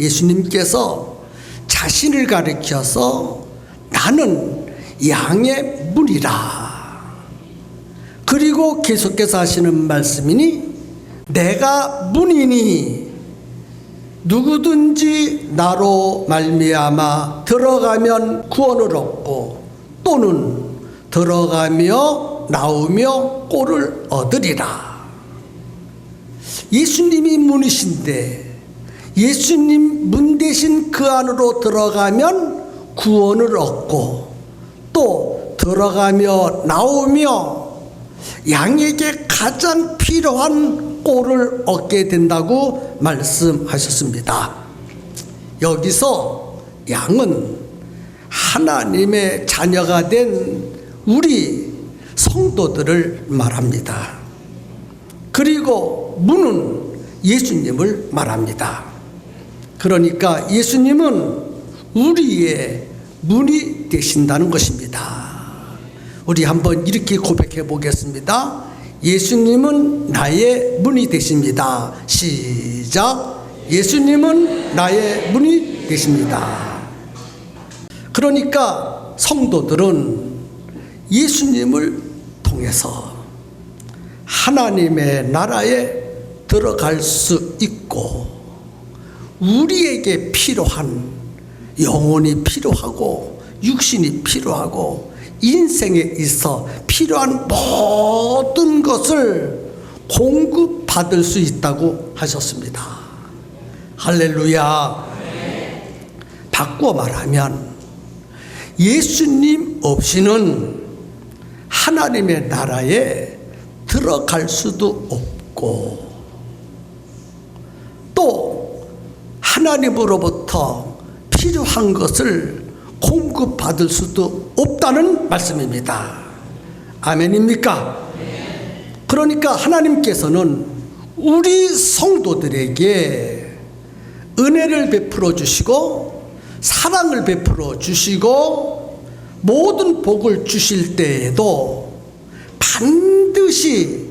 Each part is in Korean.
예수님께서 자신을 가리켜서 나는 양의 문이라. 그리고 계속해서 하시는 말씀이니 내가 문이니 누구든지 나로 말미암아 들어가면 구원을 얻고 또는 들어가며 나오며 꼴을 얻으리라. 예수님이 문이신데 예수님 문 대신 그 안으로 들어가면 구원을 얻고 또 들어가며 나오며 양에게 가장 필요한 꼴을 얻게 된다고 말씀하셨습니다. 여기서 양은 하나님의 자녀가 된 우리 성도들을 말합니다. 그리고 문은 예수님을 말합니다. 그러니까 예수님은 우리의 문이 되신다는 것입니다. 우리 한번 이렇게 고백해 보겠습니다. 예수님은 나의 문이 되십니다. 시작. 예수님은 나의 문이 되십니다. 그러니까 성도들은 예수님을 통해서 하나님의 나라에 들어갈 수 있고 우리에게 필요한 영혼이 필요하고 육신이 필요하고 인생에 있어 필요한 모든 것을 공급받을 수 있다고 하셨습니다. 할렐루야. 바꾸어 말하면 예수님 없이는 하나님의 나라에 들어갈 수도 없고 또 하나님으로부터 필요한 것을 공급받을 수도 없다는 말씀입니다. 아멘입니까? 그러니까 하나님께서는 우리 성도들에게 은혜를 베풀어 주시고 사랑을 베풀어 주시고 모든 복을 주실 때에도 반드시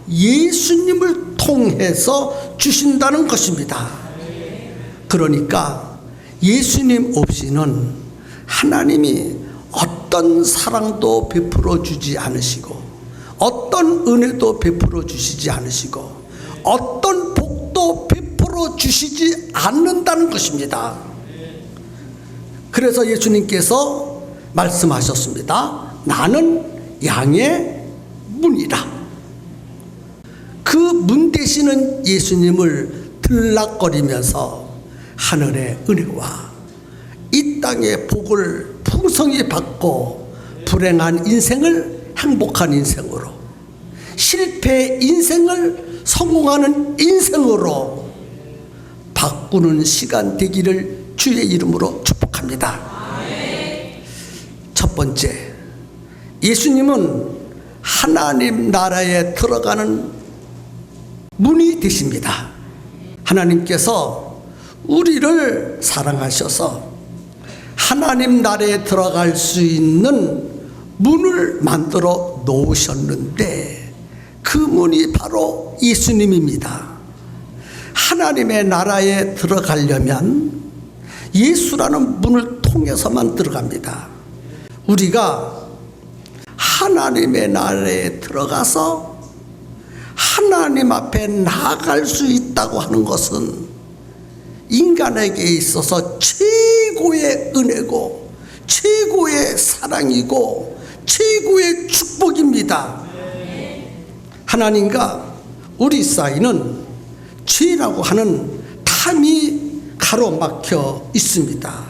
예수님을 통해서 주신다는 것입니다. 그러니까 예수님 없이는 하나님이 어떤 사랑도 베풀어 주지 않으시고 어떤 은혜도 베풀어 주시지 않으시고 어떤 복도 베풀어 주시지 않는다는 것입니다. 그래서 예수님께서 말씀하셨습니다. 나는 양의 문이라. 그 문 되시는 예수님을 들락거리면서 하늘의 은혜와 이 땅의 복을 풍성히 받고 불행한 인생을 행복한 인생으로, 실패의 인생을 성공하는 인생으로 바꾸는 시간 되기를 주의 이름으로 축복합니다. 첫 번째, 예수님은 하나님 나라에 들어가는 문이 되십니다. 하나님께서 우리를 사랑하셔서 하나님 나라에 들어갈 수 있는 문을 만들어 놓으셨는데 그 문이 바로 예수님입니다. 하나님의 나라에 들어가려면 예수라는 문을 통해서만 들어갑니다. 우리가 하나님의 나라에 들어가서 하나님 앞에 나아갈 수 있다고 하는 것은 인간에게 있어서 최고의 은혜고 최고의 사랑이고 최고의 축복입니다. 하나님과 우리 사이는 죄라고 하는 탐이 가로막혀 있습니다.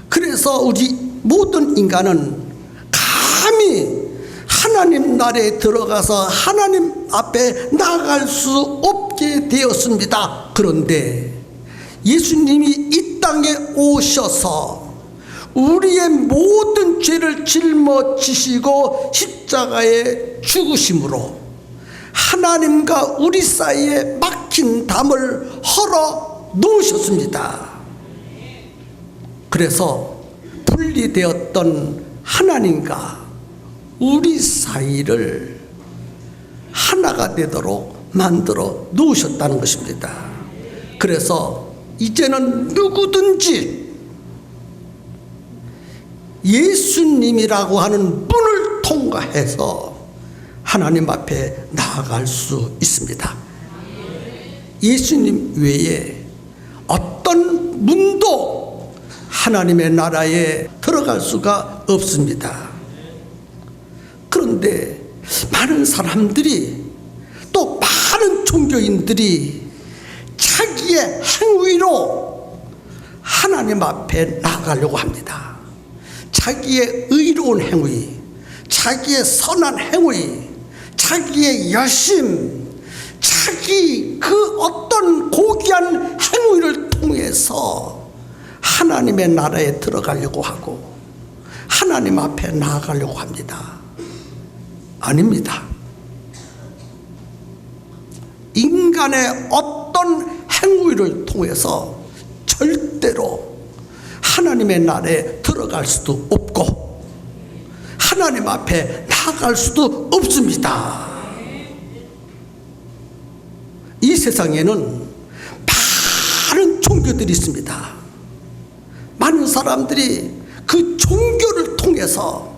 그래서 우리 모든 인간은 감히 하나님 나라에 들어가서 하나님 앞에 나아갈 수 없게 되었습니다. 그런데 예수님이 이 땅에 오셔서 우리의 모든 죄를 짊어지시고 십자가에 죽으심으로 하나님과 우리 사이에 막힌 담을 헐어 놓으셨습니다. 그래서 분리되었던 하나님과 우리 사이를 하나가 되도록 만들어 놓으셨다는 것입니다. 그래서 이제는 누구든지 예수님이라고 하는 문을 통과해서 하나님 앞에 나아갈 수 있습니다. 예수님 외에 어떤 문도 하나님의 나라에 들어갈 수가 없습니다. 그런데 많은 사람들이, 또 많은 종교인들이 자기의 행위로 하나님 앞에 나가려고 합니다. 자기의 의로운 행위, 자기의 선한 행위, 자기의 열심, 자기 그 어떤 고귀한 행위를 통해서 하나님의 나라에 들어가려고 하고 하나님 앞에 나아가려고 합니다. 아닙니다. 인간의 어떤 행위를 통해서 절대로 하나님의 나라에 들어갈 수도 없고 하나님 앞에 나아갈 수도 없습니다. 이 세상에는 많은 종교들이 있습니다. 많은 사람들이 그 종교를 통해서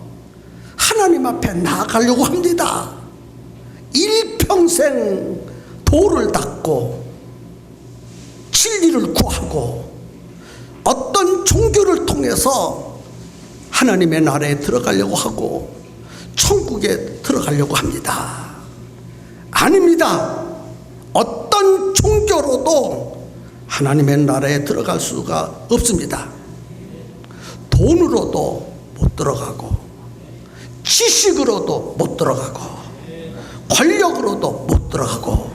하나님 앞에 나아가려고 합니다. 일평생 도를 닦고 진리를 구하고 어떤 종교를 통해서 하나님의 나라에 들어가려고 하고 천국에 들어가려고 합니다. 아닙니다. 어떤 종교로도 하나님의 나라에 들어갈 수가 없습니다. 돈으로도 못 들어가고 지식으로도 못 들어가고 권력으로도 못 들어가고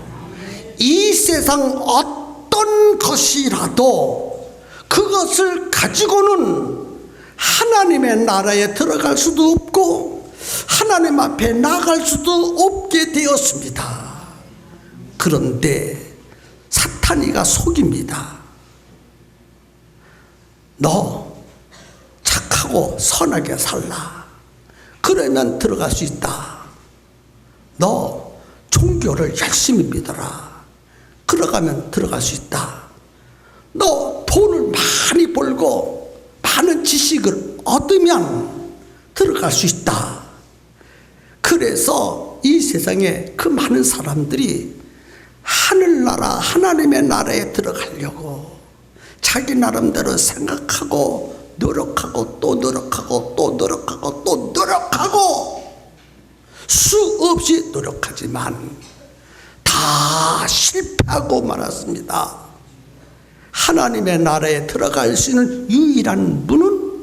이 세상 어떤 것이라도 그것을 가지고는 하나님의 나라에 들어갈 수도 없고 하나님 앞에 나갈 수도 없게 되었습니다. 그런데 사탄이가 속입니다. 너 착하고 선하게 살라. 그러면 들어갈 수 있다. 너 종교를 열심히 믿어라. 그러가면 들어갈 수 있다. 너 돈을 많이 벌고 많은 지식을 얻으면 들어갈 수 있다. 그래서 이 세상에 그 많은 사람들이 하늘나라 하나님의 나라에 들어가려고 자기 나름대로 생각하고 노력하고 또 노력하고 또 노력하고 또 노력하고 수없이 노력하지만 다 실패하고 말았습니다. 하나님의 나라에 들어갈 수 있는 유일한 문은,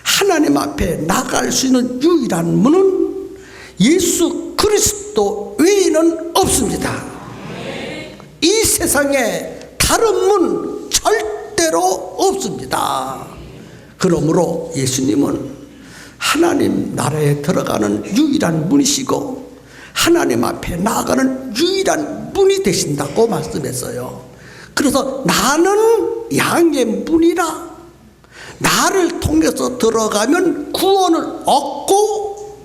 하나님 앞에 나갈 수 있는 유일한 문은 예수 그리스도 외에는 없습니다. 이 세상에 다른 문 절대로 없습니다. 그러므로 예수님은 하나님 나라에 들어가는 유일한 문이시고 하나님 앞에 나아가는 유일한 문이 되신다고 말씀했어요. 그래서 나는 양의 문이라, 나를 통해서 들어가면 구원을 얻고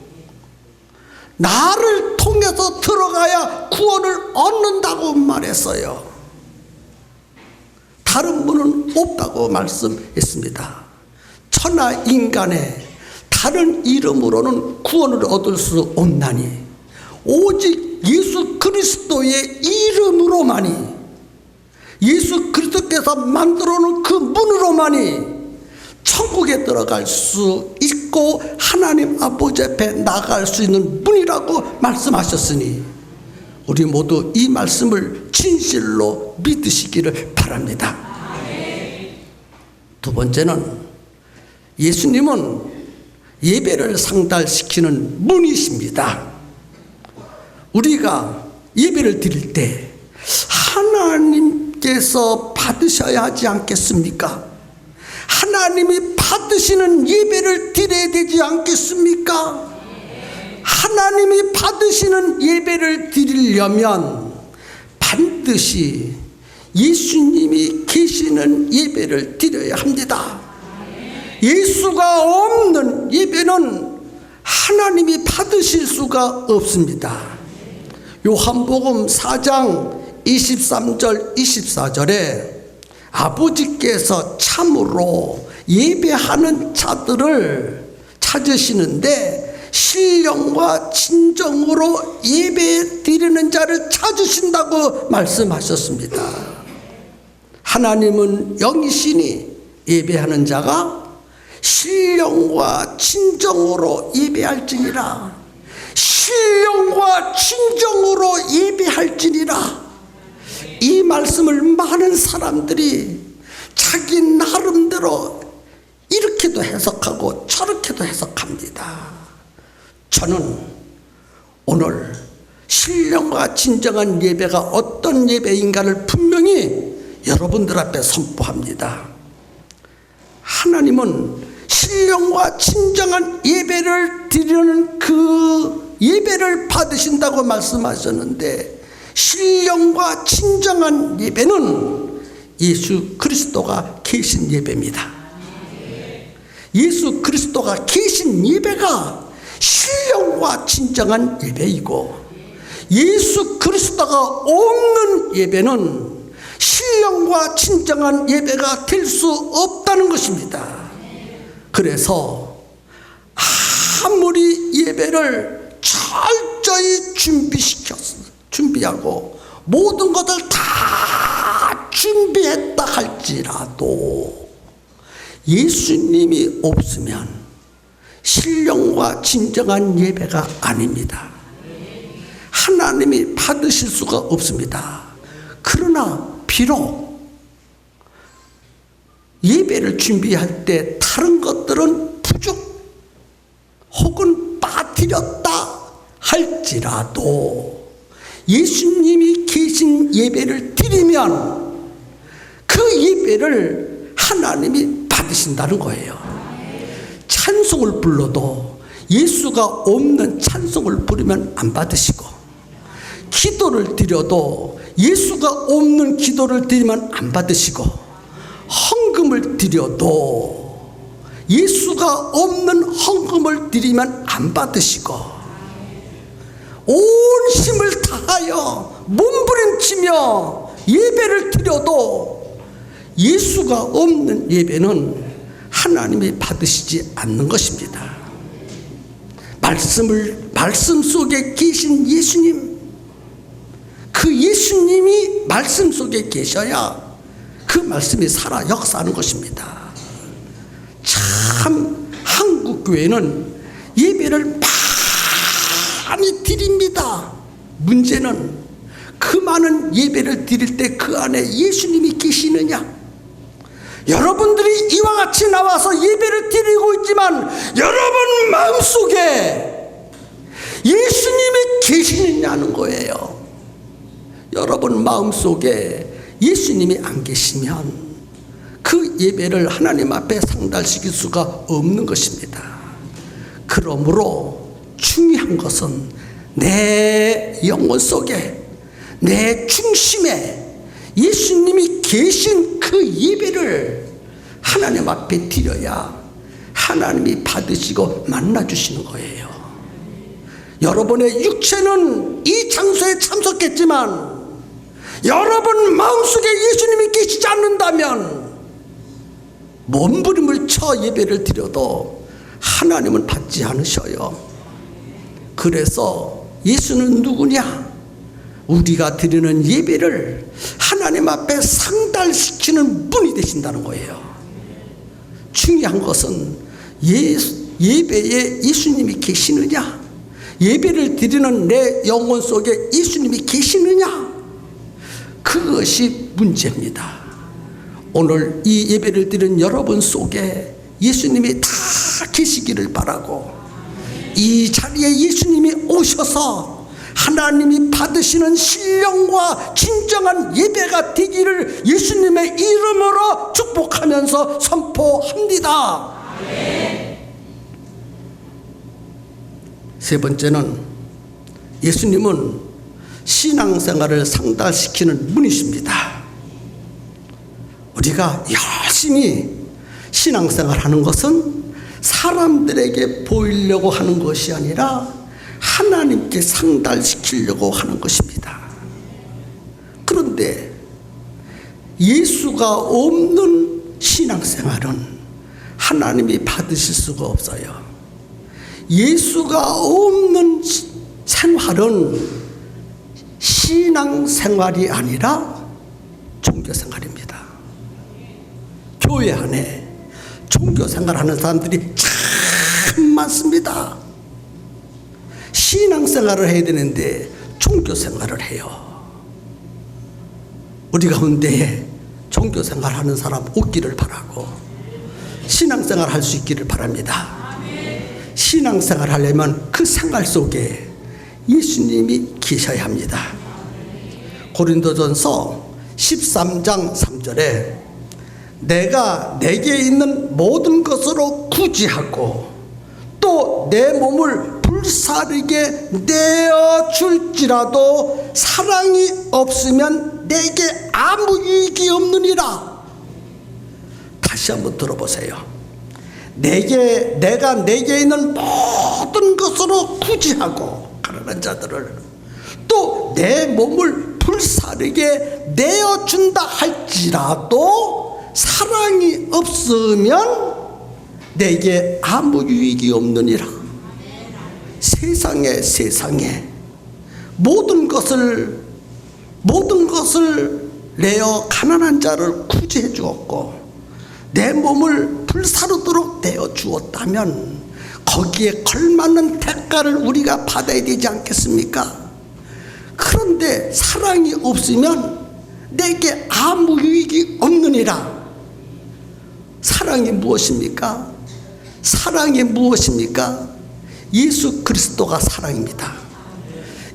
나를 통해서 들어가야 구원을 얻는다고 말했어요. 다른 문은 없다고 말씀했습니다. 천하 인간의 다른 이름으로는 구원을 얻을 수 없나니 오직 예수 그리스도의 이름으로만이, 예수 그리스도께서 만들어 놓은 그 문으로만이 천국에 들어갈 수 있고 하나님 아버지 앞에 나갈 수 있는 문이라고 말씀하셨으니 우리 모두 이 말씀을 진실로 믿으시기를 바랍니다. 두 번째는 예수님은 예배를 상달시키는 문이십니다. 우리가 예배를 드릴 때 하나님께서 받으셔야 하지 않겠습니까? 하나님이 받으시는 예배를 드려야 되지 않겠습니까? 하나님이 받으시는 예배를 드리려면 반드시 예수님이 계시는 예배를 드려야 합니다. 예수가 없는 예배는 하나님이 받으실 수가 없습니다. 요한복음 4장 23절 24절에 아버지께서 참으로 예배하는 자들을 찾으시는데 신령과 진정으로 예배 드리는 자를 찾으신다고 말씀하셨습니다. 하나님은 영이시니 예배하는 자가 신령과 진정으로 예배할지니라. 신령과 진정으로 예배할지니라. 이 말씀을 많은 사람들이 자기 나름대로 이렇게도 해석하고 저렇게도 해석합니다. 저는 오늘 신령과 진정한 예배가 어떤 예배인가를 분명히 여러분들 앞에 선포합니다. 하나님은 신령과 진정한 예배를 드리는 그 예배를 받으신다고 말씀하셨는데, 신령과 진정한 예배는 예수 그리스도가 계신 예배입니다. 예수 그리스도가 계신 예배가 신령과 진정한 예배이고, 예수 그리스도가 없는 예배는 신령과 진정한 예배가 될 수 없다는 것입니다. 그래서 아무리 예배를 철저히 준비하고 모든 것을 다 준비했다 할지라도 예수님이 없으면 신령과 진정한 예배가 아닙니다. 하나님이 받으실 수가 없습니다. 그러나 비록 예배를 준비할 때 다른 것들은 부족 혹은 빠뜨렸다 할지라도 예수님이 계신 예배를 드리면 그 예배를 하나님이 받으신다는 거예요. 찬송을 불러도 예수가 없는 찬송을 부르면 안 받으시고, 기도를 드려도 예수가 없는 기도를 드리면 안 받으시고, 헌금을 드려도 예수가 없는 헌금을 드리면 안 받으시고, 온 힘을 다하여 몸부림치며 예배를 드려도 예수가 없는 예배는 하나님이 받으시지 않는 것입니다. 말씀 속에 계신 예수님, 그 예수님이 말씀 속에 계셔야 그 말씀이 살아 역사하는 것입니다. 참 한국 교회는 예배를 많이 드립니다. 문제는 그 많은 예배를 드릴 때 그 안에 예수님이 계시느냐? 여러분들이 이와 같이 나와서 예배를 드리고 있지만 여러분 마음속에 예수님이 계시느냐는 거예요. 여러분 마음속에 예수님이 안 계시면 그 예배를 하나님 앞에 상달시킬 수가 없는 것입니다. 그러므로 중요한 것은 내 영혼 속에, 내 중심에 예수님이 계신 그 예배를 하나님 앞에 드려야 하나님이 받으시고 만나주시는 거예요. 여러분의 육체는 이 장소에 참석했지만 여러분 마음속에 예수님이 계시지 않는다면 몸부림을 쳐 예배를 드려도 하나님은 받지 않으셔요. 그래서 예수는 누구냐? 우리가 드리는 예배를 하나님 앞에 상달시키는 분이 되신다는 거예요. 중요한 것은 예배에 예수님이 계시느냐? 예배를 드리는 내 영혼 속에 예수님이 계시느냐? 그것이 문제입니다. 오늘 이 예배를 드리는 여러분 속에 예수님이 다 계시기를 바라고, 이 자리에 예수님이 오셔서 하나님이 받으시는 신령과 진정한 예배가 되기를 예수님의 이름으로 축복하면서 선포합니다. 세 번째는 예수님은 신앙생활을 상달시키는 분이십니다. 우리가 열심히 신앙생활하는 것은 사람들에게 보이려고 하는 것이 아니라 하나님께 상달시키려고 하는 것입니다. 그런데 예수가 없는 신앙생활은 하나님이 받으실 수가 없어요. 예수가 없는 생활은 신앙생활이 아니라 종교생활입니다. 교회 안에 종교생활하는 사람들이 참 많습니다. 신앙생활을 해야 되는데 종교생활을 해요. 우리 가운데 종교생활하는 사람 없기를 바라고 신앙생활 할 수 있기를 바랍니다. 신앙생활 하려면 그 생활 속에 예수님이 계셔야 합니다. 고린도전서 13장 3절에 내가 내게 있는 모든 것으로 구제하고 또 내 몸을 불사르게 내어줄지라도 사랑이 없으면 내게 아무 유익이 없느니라. 다시 한번 들어보세요. 내가 내게 있는 모든 것으로 구제하고 가난한 자들을 또 내 몸을 불사르게 내어준다 할지라도 사랑이 없으면 내게 아무 유익이 없느니라. 세상에 모든 것을 내어 가난한 자를 구제해 주었고 내 몸을 불사르도록 내어 주었다면 거기에 걸맞는 대가를 우리가 받아야 되지 않겠습니까? 그런데 사랑이 없으면 내게 아무 유익이 없느니라. 사랑이 무엇입니까? 사랑이 무엇입니까? 예수 그리스도가 사랑입니다.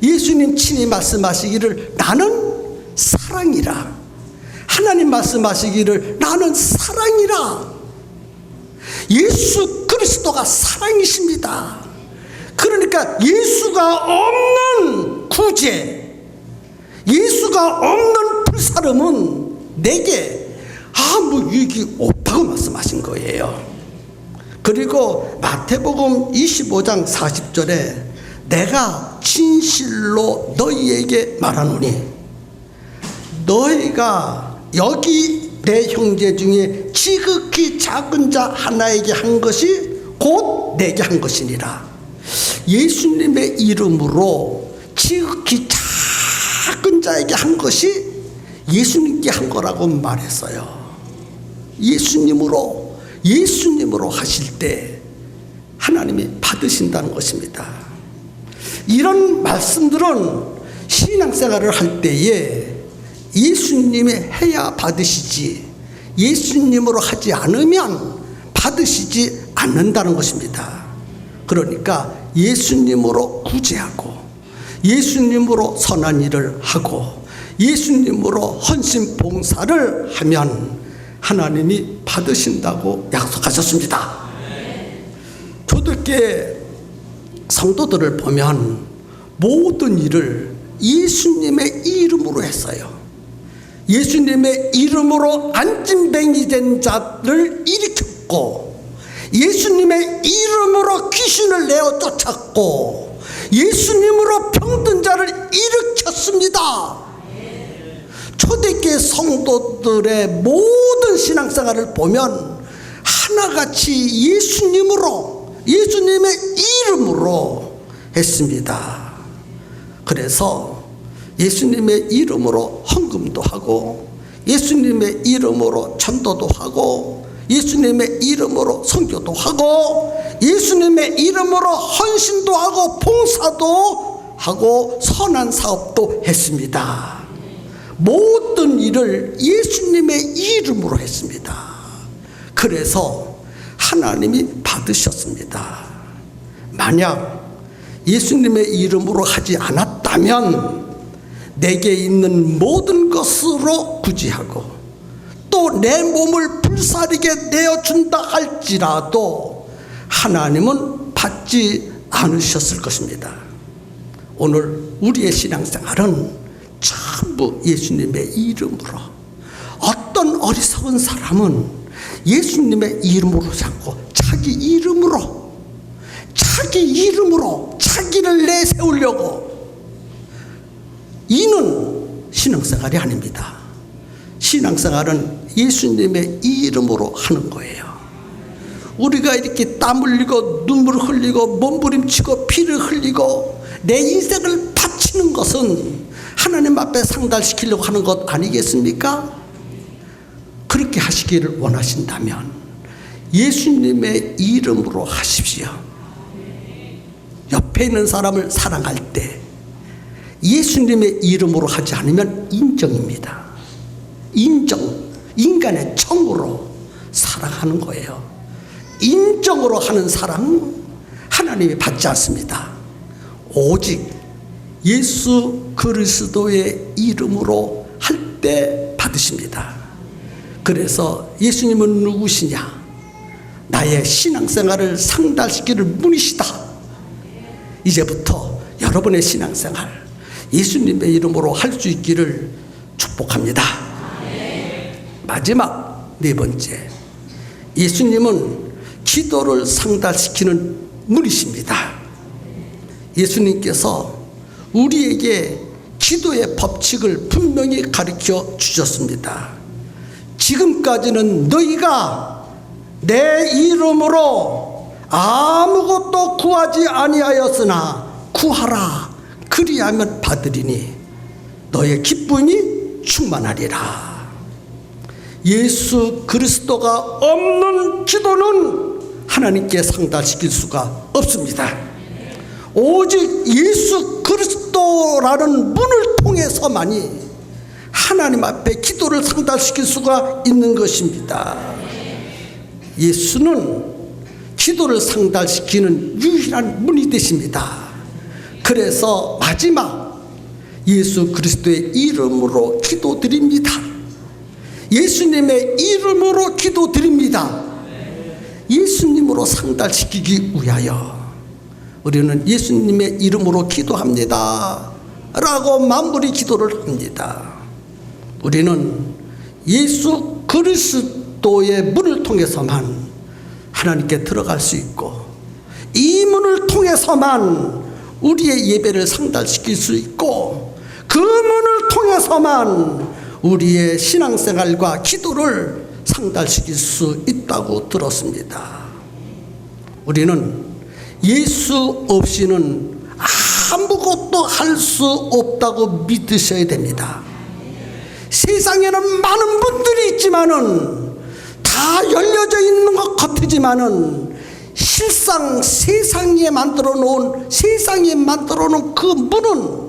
예수님 친히 말씀하시기를 나는 사랑이라. 하나님 말씀하시기를 나는 사랑이라. 예수 그리스도가 사랑이십니다. 그러니까 예수가 없는 구제, 예수가 없는 불사름은 내게 아무 유익이 없다고 말씀하신 거예요. 그리고 마태복음 25장 40절에 내가 진실로 너희에게 말하노니 너희가 여기 내 형제 중에 지극히 작은 자 하나에게 한 것이 곧 내게 한 것이니라. 예수님의 이름으로 지극히 작은 자에게 한 것이 예수님께 한 거라고 말했어요. 예수님으로 하실 때 하나님이 받으신다는 것입니다. 이런 말씀들은 신앙생활을 할 때에 예수님이 해야 받으시지 예수님으로 하지 않으면 받으시지 않는다는 것입니다. 그러니까 예수님으로 구제하고 예수님으로 선한 일을 하고 예수님으로 헌신 봉사를 하면 하나님이 받으신다고 약속하셨습니다. 초대교회 성도들을 보면 모든 일을 예수님의 이름으로 했어요. 예수님의 이름으로 안진뱅이 된 자를 일으켰고 예수님의 이름으로 귀신을 내어 쫓았고 예수님으로 병든 자를 일으켰습니다. 초대교회 성도들의 모든 신앙생활을 보면 하나같이 예수님의 이름으로 했습니다. 그래서 예수님의 이름으로 헌금도 하고 예수님의 이름으로 전도도 하고 예수님의 이름으로 선교도 하고 예수님의 이름으로 헌신도 하고 봉사도 하고 선한 사업도 했습니다. 모든 일을 예수님의 이름으로 했습니다. 그래서 하나님이 받으셨습니다. 만약 예수님의 이름으로 하지 않았다면 내게 있는 모든 것으로 구제하고 또 내 몸을 불사르게 내어준다 할지라도 하나님은 받지 않으셨을 것입니다. 오늘 우리의 신앙생활은 전부 예수님의 이름으로. 어떤 어리석은 사람은 예수님의 이름으로 자꾸 자기 이름으로 자기를 내세우려고. 이는 신앙생활이 아닙니다. 신앙생활은 예수님의 이름으로 하는 거예요. 우리가 이렇게 땀 흘리고 눈물 흘리고 몸부림치고 피를 흘리고 내 인생을 바치는 것은 하나님 앞에 상달시키려고 하는 것 아니겠습니까? 그렇게 하시기를 원하신다면 예수님의 이름으로 하십시오. 옆에 있는 사람을 사랑할 때 예수님의 이름으로 하지 않으면 인정입니다. 인정, 인간의 청으로 사랑하는 거예요. 인정으로 하는 사랑 하나님이 받지 않습니다. 오직 예수 그리스도의 이름으로 할 때 받으십니다. 그래서 예수님은 누구시냐? 나의 신앙생활을 상달시키는 분이시다. 이제부터 여러분의 신앙생활 예수님의 이름으로 할 수 있기를 축복합니다. 마지막 네 번째, 예수님은 기도를 상달시키는 분이십니다. 예수님께서 우리에게 기도의 법칙을 분명히 가르쳐 주셨습니다. 지금까지는 너희가 내 이름으로 아무것도 구하지 아니하였으나 구하라, 그리하면 받으리니 너의 기쁨이 충만하리라. 예수 그리스도가 없는 기도는 하나님께 상달시킬 수가 없습니다. 오직 예수 그리스도라는 문을 통해서만이 하나님 앞에 기도를 상달시킬 수가 있는 것입니다. 예수는 기도를 상달시키는 유일한 문이 되십니다. 그래서 마지막 예수 그리스도의 이름으로 기도드립니다. 예수님의 이름으로 기도드립니다. 예수님으로 상달시키기 위하여 우리는 예수님의 이름으로 기도합니다 라고 마무리 기도를 합니다. 우리는 예수 그리스도의 문을 통해서만 하나님께 들어갈 수 있고, 이 문을 통해서만 우리의 예배를 상달시킬 수 있고, 그 문을 통해서만 우리의 신앙생활과 기도를 상달시킬 수 있다고 들었습니다. 우리는 예수 없이는 아무것도 할 수 없다고 믿으셔야 됩니다. 세상에는 많은 분들이 있지만은 다 열려져 있는 것 같지만은 실상 세상에 만들어 놓은 그 문은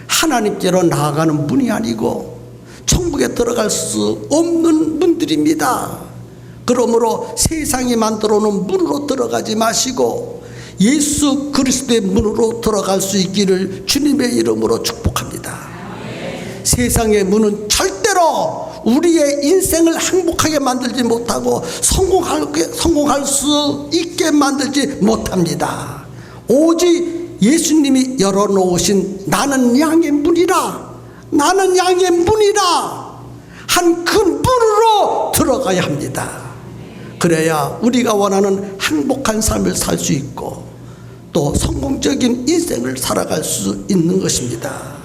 하나님께로 나아가는 문이 아니고 천국에 들어갈 수 없는 문들입니다. 그러므로 세상이 만들어 놓은 문으로 들어가지 마시고 예수 그리스도의 문으로 들어갈 수 있기를 주님의 이름으로 축복합니다. 세상의 문은 절대로 우리의 인생을 행복하게 만들지 못하고 성공할 수 있게 만들지 못합니다. 오직 예수님이 열어놓으신 나는 양의 문이라, 나는 양의 문이라 한 그 문으로 들어가야 합니다. 그래야 우리가 원하는 행복한 삶을 살 수 있고 또 성공적인 인생을 살아갈 수 있는 것입니다.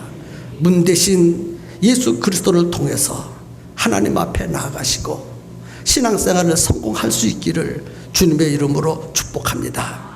문 대신 예수 그리스도를 통해서 하나님 앞에 나아가시고 신앙생활을 성공할 수 있기를 주님의 이름으로 축복합니다.